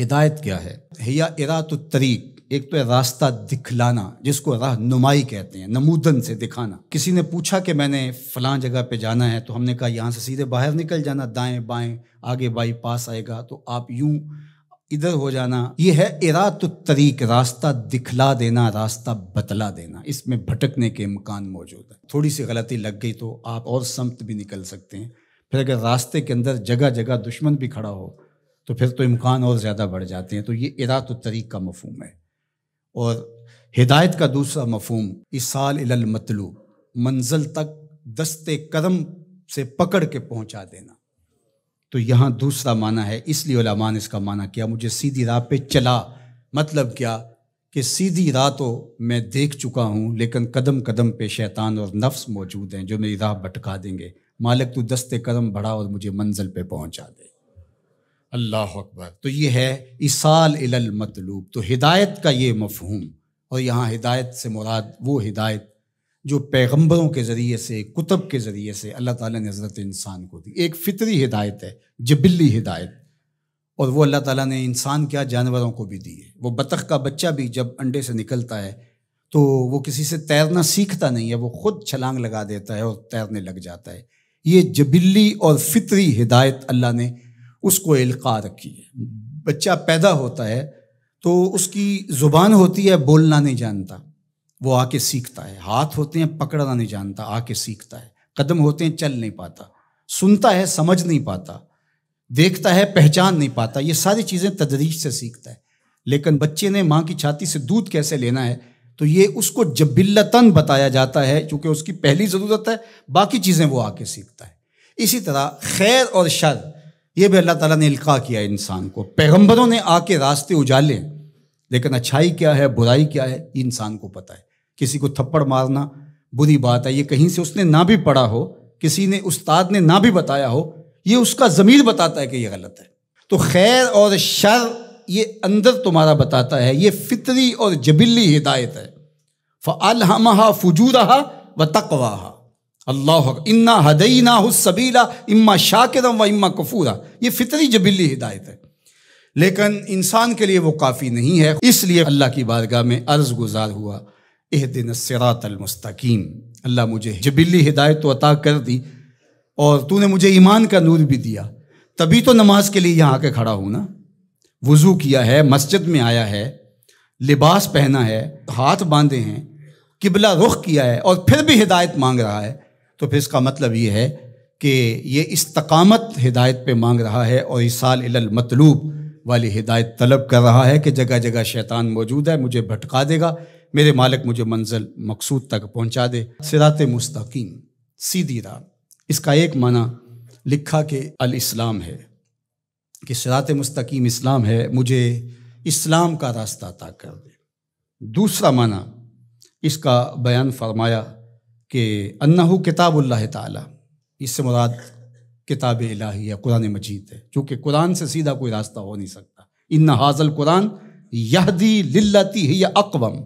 ہدایت کیا ہے؟ ہیا ارات الطریق، ایک تو ہے راستہ دکھلانا، جس کو راہ نمائی کہتے ہیں، نمودن سے دکھانا۔ کسی نے پوچھا کہ میں نے فلاں جگہ پہ جانا ہے، تو ہم نے کہا یہاں سے سیدھے باہر نکل جانا، دائیں بائیں آگے بائی پاس آئے گا تو آپ یوں ادھر ہو جانا۔ یہ ہے ارات الطریق، راستہ دکھلا دینا، راستہ بتلا دینا۔ اس میں بھٹکنے کے امکان موجود ہے، تھوڑی سی غلطی لگ گئی تو آپ اور سمت بھی نکل سکتے ہیں۔ پھر اگر راستے کے اندر جگہ جگہ دشمن بھی کھڑا ہو تو پھر تو امکان اور زیادہ بڑھ جاتے ہیں۔ تو یہ ارات الطریق کا مفہوم ہے۔ اور ہدایت کا دوسرا مفہوم ایصال الی المطلوب، منزل تک دست کرم سے پکڑ کے پہنچا دینا۔ تو یہاں دوسرا معنی ہے، اس لیے علماء نے اس کا معنی کیا مجھے سیدھی راہ پہ چلا۔ مطلب کیا کہ سیدھی راہ تو میں دیکھ چکا ہوں، لیکن قدم قدم پہ شیطان اور نفس موجود ہیں جو میری راہ بھٹکا دیں گے۔ مالک تو دست کرم بڑھا اور مجھے منزل پہ پہنچا دے۔ اللہ اکبر۔ تو یہ ہے ایصال الی المطلوب۔ تو ہدایت کا یہ مفہوم، اور یہاں ہدایت سے مراد وہ ہدایت جو پیغمبروں کے ذریعے سے، کتب کے ذریعے سے اللہ تعالیٰ نے حضرت انسان کو دی۔ ایک فطری ہدایت ہے، جبلی ہدایت، اور وہ اللہ تعالیٰ نے انسان کیا جانوروں کو بھی دی ہے۔ وہ بطخ کا بچہ بھی جب انڈے سے نکلتا ہے تو وہ کسی سے تیرنا سیکھتا نہیں ہے، وہ خود چھلانگ لگا دیتا ہے اور تیرنے لگ جاتا ہے۔ یہ جبلی اور فطری ہدایت اللہ نے اس کو القاء رکھی ہے۔ بچہ پیدا ہوتا ہے تو اس کی زبان ہوتی ہے، بولنا نہیں جانتا، وہ آ کے سیکھتا ہے۔ ہاتھ ہوتے ہیں، پکڑنا نہیں جانتا، آ کے سیکھتا ہے۔ قدم ہوتے ہیں، چل نہیں پاتا۔ سنتا ہے، سمجھ نہیں پاتا۔ دیکھتا ہے، پہچان نہیں پاتا۔ یہ ساری چیزیں تدریج سے سیکھتا ہے۔ لیکن بچے نے ماں کی چھاتی سے دودھ کیسے لینا ہے تو یہ اس کو جبلتاً بتایا جاتا ہے، چونکہ اس کی پہلی ضرورت ہے، باقی چیزیں وہ آ کے سیکھتا ہے۔ اسی طرح خیر اور شر، یہ بھی اللہ تعالیٰ نے القاء کیا انسان کو۔ پیغمبروں نے آ کے راستے اجالے، لیکن اچھائی کیا ہے، برائی کیا ہے، یہ انسان کو پتہ ہے۔ کسی کو تھپڑ مارنا بری بات ہے، یہ کہیں سے اس نے نہ بھی پڑھا ہو، کسی نے استاد نے نہ بھی بتایا ہو، یہ اس کا ضمیر بتاتا ہے کہ یہ غلط ہے۔ تو خیر اور شر یہ اندر تمہارا بتاتا ہے، یہ فطری اور جبلی ہدایت ہے۔ فَأَلْهَمَهَا فُجُورَهَا وَتَقْوَاهَا۔ اللہ اِنَّا هَدَيْنَاهُ السَّبِيلَ إِمَّا شَاكِرًا وَإِمَّا كَفُورًا۔ یہ فطری جبلی ہدایت ہے، لیکن انسان کے لیے وہ کافی نہیں ہے۔ اس لیے اللہ کی بارگاہ میں عرض گزار ہوا، اهدنا الصراط المستقیم۔ اللہ مجھے جبلی ہدایت تو عطا کر دی، اور تو نے مجھے ایمان کا نور بھی دیا، تبھی تو نماز کے لیے یہاں آ کے کھڑا ہوں نا۔ وضو کیا ہے، مسجد میں آیا ہے، لباس پہنا ہے، ہاتھ باندھے ہیں، قبلہ رخ کیا ہے، اور پھر بھی ہدایت مانگ رہا ہے، تو پھر اس کا مطلب یہ ہے کہ یہ استقامت ہدایت پہ مانگ رہا ہے، اور ایصال الی المطلوب والی ہدایت طلب کر رہا ہے کہ جگہ جگہ شیطان موجود ہے، مجھے بھٹکا دے گا، میرے مالک مجھے منزل مقصود تک پہنچا دے۔ صراط مستقیم، سیدھی راہ۔ اس کا ایک معنی لکھا کہ الاسلام ہے، کہ صراط مستقیم اسلام ہے، مجھے اسلام کا راستہ عطا کر دے۔ دوسرا معنی اس کا بیان فرمایا کہ انہو کتاب اللہ تعالی، اس سے مراد کتاب الہی ہے، قرآن مجید ہے، چونکہ قرآن سے سیدھا کوئی راستہ ہو نہیں سکتا۔ ان ھذا القرآن یہدی للتی ہی اقوم،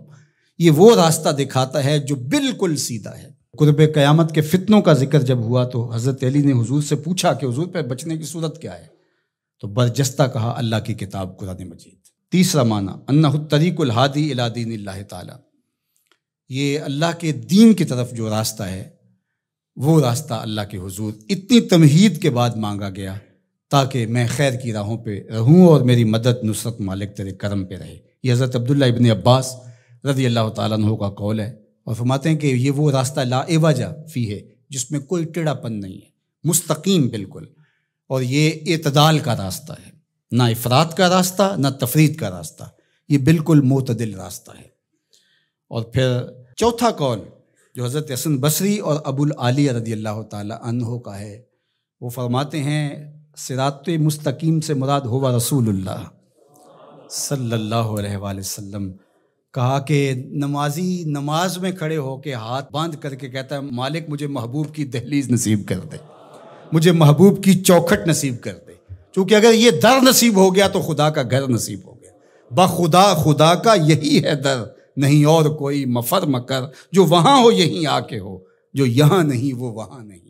یہ وہ راستہ دکھاتا ہے جو بالکل سیدھا ہے۔ قرب قیامت کے فتنوں کا ذکر جب ہوا تو حضرت علی نے حضور سے پوچھا کہ حضور پہ بچنے کی صورت کیا ہے، تو برجستہ کہا اللہ کی کتاب قرآن مجید۔ تیسرا معنی انہ الطریق الہادی الی دین اللہ تعالی، یہ اللہ کے دین کی طرف جو راستہ ہے، وہ راستہ اللہ کے حضور اتنی تمہید کے بعد مانگا گیا تاکہ میں خیر کی راہوں پہ رہوں اور میری مدد نصرت مالک تیرے کرم پہ رہے۔ یہ حضرت عبداللہ ابن عباس رضی اللہ تعالیٰ عنہ کا قول ہے، اور فرماتے ہیں کہ یہ وہ راستہ لا عوج فیہ ہے، جس میں کوئی ٹیڑھا پن نہیں ہے، مستقیم بالکل، اور یہ اعتدال کا راستہ ہے، نہ افراط کا راستہ نہ تفریط کا راستہ، یہ بالکل معتدل راستہ ہے۔ اور پھر چوتھا قول جو حضرت حسن بصری اور ابو العالیہ رضی اللہ تعالیٰ عنہ کا ہے، وہ فرماتے ہیں صراط مستقیم سے مراد ہوا رسول اللہ صلی اللہ علیہ وآلہ وسلم۔ کہا کہ نمازی نماز میں کھڑے ہو کے ہاتھ باندھ کر کے کہتا ہے مالک مجھے محبوب کی دہلیز نصیب کر دے، مجھے محبوب کی چوکھٹ نصیب کر دے، کیونکہ اگر یہ در نصیب ہو گیا تو خدا کا گھر نصیب ہو گیا۔ بخدا خدا کا یہی ہے در، نہیں اور کوئی مفر مکر، جو وہاں ہو یہیں آ کے ہو، جو یہاں نہیں وہ وہاں نہیں۔